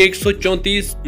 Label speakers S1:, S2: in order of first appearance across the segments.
S1: 134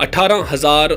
S1: 18,000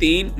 S1: 3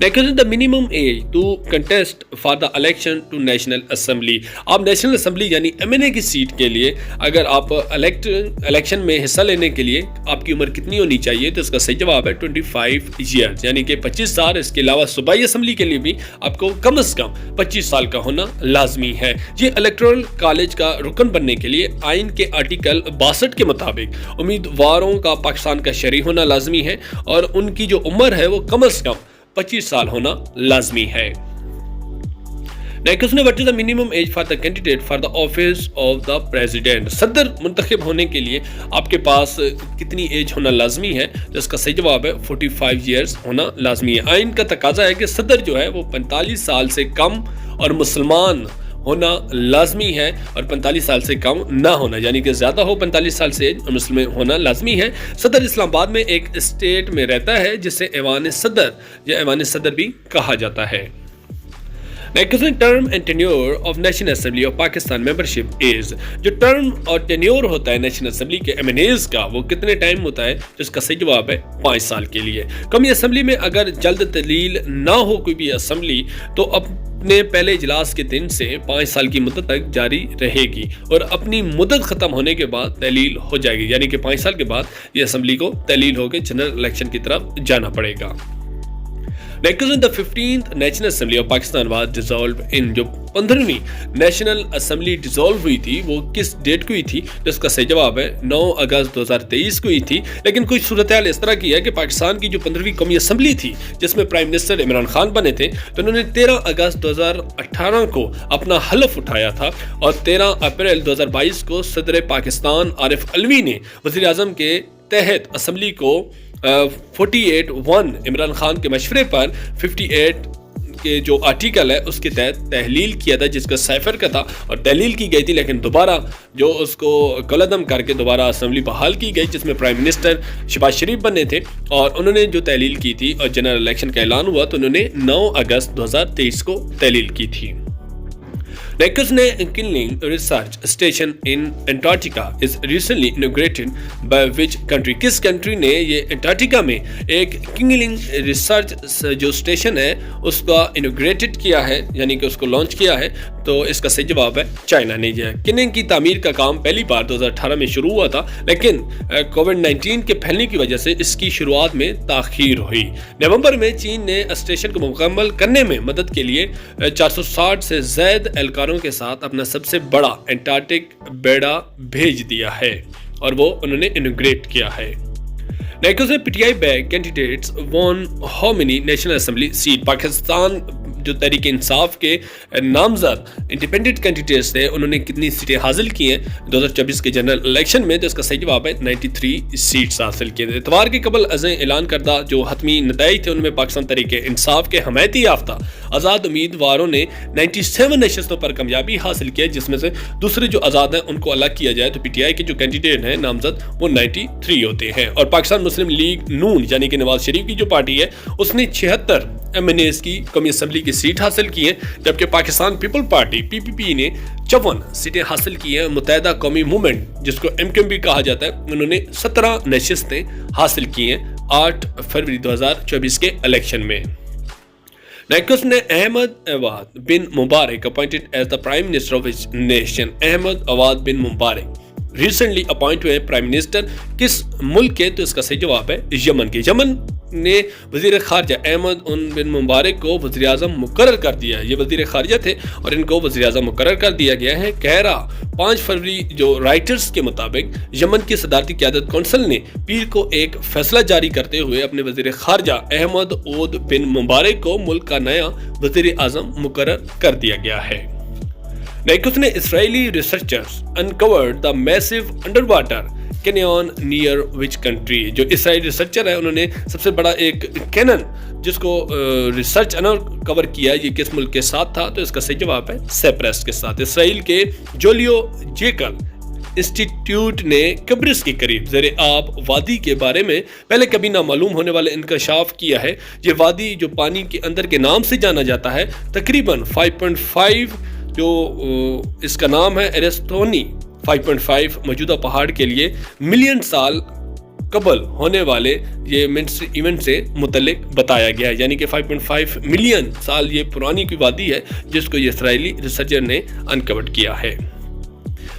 S1: Next is the minimum age to contest for the election to National Assembly. آپ national assembly یعنی MNA کی set کے لیے اگر آپ الیکشن میں حصہ لینے کے لیے آپ کی عمر کتنی ہونی چاہیے تو اس کا صحیح جواب ہے 25 ایئرز یعنی کہ 25 سال. اس کے علاوہ صوبائی اسمبلی کے لیے بھی آپ کو کم از کم 25 سال کا ہونا لازمی ہے. یہ الیکٹورل کالج کا رکن بننے کے لیے آئین کے آرٹیکل 62 کے مطابق امیدواروں کا پاکستان کا شہری ہونا لازمی ہے اور ان کی جو عمر ہے وہ کم از کم 25 سال ہونا لازمی ہے. نیکسٹ نے what is the minimum age for the candidate for the office of the president. صدر منتخب ہونے کے لیے آپ کے پاس کتنی ایج ہونا لازمی ہے تو اس کا صحیح جواب ہے 45 ایئرز ہونا لازمی ہے. آئین کا تقاضا ہے کہ صدر جو ہے وہ 45 سال سے کم اور مسلمان ہونا لازمی ہے اور 45 سال سے کم نہ ہونا یعنی کہ زیادہ ہو 45 سال سے اور مسلم ہونا لازمی ہے. صدر اسلام آباد میں ایک اسٹیٹ میں رہتا ہے جسے ایوان صدر یا ایوان صدر بھی کہا جاتا ہے. Term and tenure of National Assembly of Pakistan membership is. جو ٹرم اور ٹینیور ہوتا ہے نیشنل اسمبلی کے MNAs کا وہ کتنے ٹائم ہوتا ہے جس کا صحیح جواب ہے 5 سال کے لیے. قومی اسمبلی میں اگر جلد تحلیل نہ ہو کوئی بھی اسمبلی تو اپنے پہلے اجلاس کے دن سے 5 سال کی مدت تک جاری رہے گی اور اپنی مدت ختم ہونے کے بعد تحلیل ہو جائے گی یعنی کہ 5 سال کے بعد یہ اسمبلی کو تحلیل ہو کے جنرل الیکشن کی طرف جانا پڑے گا. The 15th National Assembly of Pakistan was dissolved in. جو 15ویں نیشنل اسمبلی ڈیزالو ہوئی تھی وہ کس ڈیٹ کو ہوئی تھی جس کا صحیح جواب ہے 9 اگست 2023 کو ہوئی تھی. لیکن کچھ صورتحال اس طرح کی ہے کہ پاکستان کی جو 15ویں قومی اسمبلی تھی جس میں پرائم منسٹر عمران خان بنے تھے تو انہوں نے 13 اگست 2018 کو اپنا حلف اٹھایا تھا اور 13 اپریل 2022 کو صدر پاکستان عارف علوی نے وزیر اعظم کے تحت اسمبلی کو 48(1) عمران خان کے مشورے پر 58 کے جو آرٹیکل ہے اس کے تحت تحلیل کیا تھا جس کا سائفر کا تھا اور تحلیل کی گئی تھی لیکن دوبارہ جو اس کو کالعدم کر کے دوبارہ اسمبلی بحال کی گئی جس میں پرائم منسٹر شہباز شریف بنے تھے اور انہوں نے جو تحلیل کی تھی اور جنرل الیکشن کا اعلان ہوا تو انہوں نے 9 اگست 2023 کو تحلیل کی تھی. Next نے Kinling Research Station in Antarctica is recently inaugurated by which country. کس کنٹری نے یہ انٹارکٹیکا میں ایک کنگلنگ ریسرچ جو اسٹیشن ہے اس کا انوگریٹڈ کیا ہے یعنی کہ اس کو لانچ کیا ہے تو اس کا صحیح جواب ہے چائنا نے. یہ کننگ کی تعمیر کا کام پہلی بار 2018 میں شروع ہوا تھا لیکن کووڈ-19 کے پھیلنے کی وجہ سے اس کی شروعات میں تاخیر ہوئی. نومبر میں چین نے اسٹیشن کو مکمل کرنے میں مدد کے لیے 460 سے زائد اہلکاروں کے ساتھ اپنا سب سے بڑا انٹارکٹک بیڑا بھیج دیا ہے اور وہ انہوں نے انوگریٹ کیا ہے. Next PTI back candidates won how many national assembly seat. Pakistan جو تحریک انصاف کے نامزد انڈیپینڈنٹ کینڈیڈیٹس تھے انہوں نے کتنی سیٹیں حاصل کی ہیں 2024 کے جنرل الیکشن میں تو اس کا صحیح جواب ہے 93 سیٹس حاصل کیے. اتوار کے قبل ازیں اعلان کردہ جو حتمی نتائج تھے ان میں پاکستان تحریک انصاف کے حمایتی یافتہ آزاد امیدواروں نے 97 نشستوں پر کامیابی حاصل کی جس میں سے دوسرے جو آزاد ہیں ان کو الگ کیا جائے تو PTI کے جو کینڈیڈیٹ ہیں نامزد وہ 93 ہوتے ہیں اور پاکستان مسلم لیگ نون یعنی کہ نواز شریف کی جو پارٹی ہے اس نے 76 MNAs کی قومی اسمبلی کی سیٹ حاصل کی ہیں جبکہ پاکستان پیپل پارٹی PPP نے 54 سیٹیں حاصل کی ہیں. متحدہ قومی موومنٹ جس کو MQM بھی کہا جاتا ہے انہوں نے 17 نشستیں حاصل کی ہیں 8 فروری 2024 کے الیکشن میں. نیکسٹ نے Ahmed Awad bin Mubarak appointed as the prime minister of his nation. Ahmed Awad bin Mubarak recently appoint ہوئے پرائم منسٹر کس ملک کے تو اس کا صحیح جواب ہے یمن کے. یمن نے وزیر خارجہ احمد بن مبارک کو وزیر اعظم مقرر کر دیا ہے. یہ وزیر خارجہ تھے اور ان کو وزیر اعظم مقرر کر دیا گیا ہے. کہرا 5 فروری جو رائٹرز کے مطابق یمن کی صدارتی قیادت کونسل نے پیر کو ایک فیصلہ جاری کرتے ہوئے اپنے وزیر خارجہ احمد عود بن مبارک کو ملک کا نیا وزیر اعظم مقرر کر دیا گیا ہے. نیکسٹ نے اسرائیلی researchers uncovered the massive underwater canyon near which country. جو اسرائیلی ریسرچر ہے انہوں نے سب سے بڑا ایک کینن جس کو ریسرچ انکور کیا یہ کس ملک کے ساتھ تھا تو اس کا صحیح جواب ہے سیپرس کے ساتھ. اسرائیل کے جولیو جیکل انسٹیٹیوٹ نے قبرص کے قریب زیر آب وادی کے بارے میں پہلے کبھی نامعلوم ہونے والے انکشاف کیا ہے. یہ وادی جو پانی کے اندر کے نام سے جانا جاتا ہے تقریباً 5.5 جو اس کا نام ہے ایرستونی 5.5 موجودہ پہاڑ کے لیے ملین سال قبل ہونے والے یہ منسٹری ایونٹ سے متعلق بتایا گیا ہے، یعنی کہ 5.5 ملین سال یہ پرانی کوئی وادی ہے جس کو یہ اسرائیلی ریسرچر نے انکور کیا ہے۔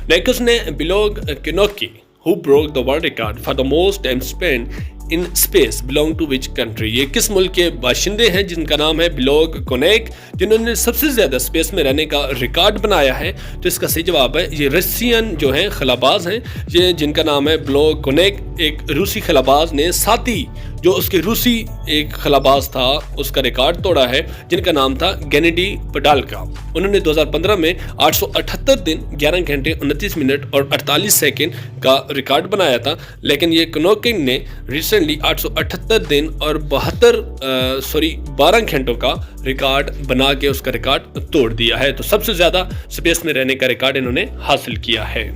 S1: نیکس نے blog کنوکی who broke the world record for the most time spent in space belong to which country؟ یہ کس ملک کے باشندے ہیں جن کا نام ہے بلوگ کونیک، جنہوں نے سب سے زیادہ اسپیس میں رہنے کا ریکارڈ بنایا ہے؟ تو اس کا صحیح جواب ہے یہ رسین جو ہیں خلاباز ہیں، یہ جن کا نام ہے بلوگ کونیک۔ ایک روسی خلاباز نے ساتھی جو اس کے روسی ایک خلاباز تھا اس کا ریکارڈ توڑا ہے، جن کا نام تھا گینیڈی پڈالکا۔ انہوں نے 2015 میں 878 دن 11 گھنٹے 29 منٹ اور 48 سیکنڈ کا ریکارڈ بنایا تھا، لیکن یہ کنوکنگ نے ریسنٹلی 878 دن اور 12 گھنٹوں کا ریکارڈ بنا کے اس کا ریکارڈ توڑ دیا ہے۔ تو سب سے زیادہ اسپیس میں رہنے کا ریکارڈ انہوں نے حاصل کیا ہے۔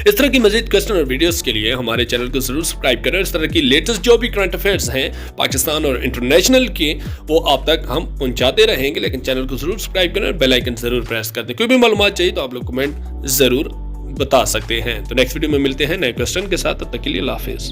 S1: اس طرح کی مزید کوسچن اور ویڈیوز کے لیے ہمارے چینل کو ضرور سبسکرائب کریں۔ اس طرح کی لیٹسٹ جو بھی کرنٹ افیئرز ہیں پاکستان اور انٹرنیشنل کے، وہ آپ تک ہم پہنچاتے رہیں گے، لیکن چینل کو ضرور سبسکرائب کریں اور بیل آئیکن ضرور پریس کر دیں۔ کوئی بھی معلومات چاہیے تو آپ لوگ کمنٹ ضرور بتا سکتے ہیں۔ تو نیکسٹ ویڈیو میں ملتے ہیں نئے کوسچن کے ساتھ، تب تک کے لیے اللہ حافظ۔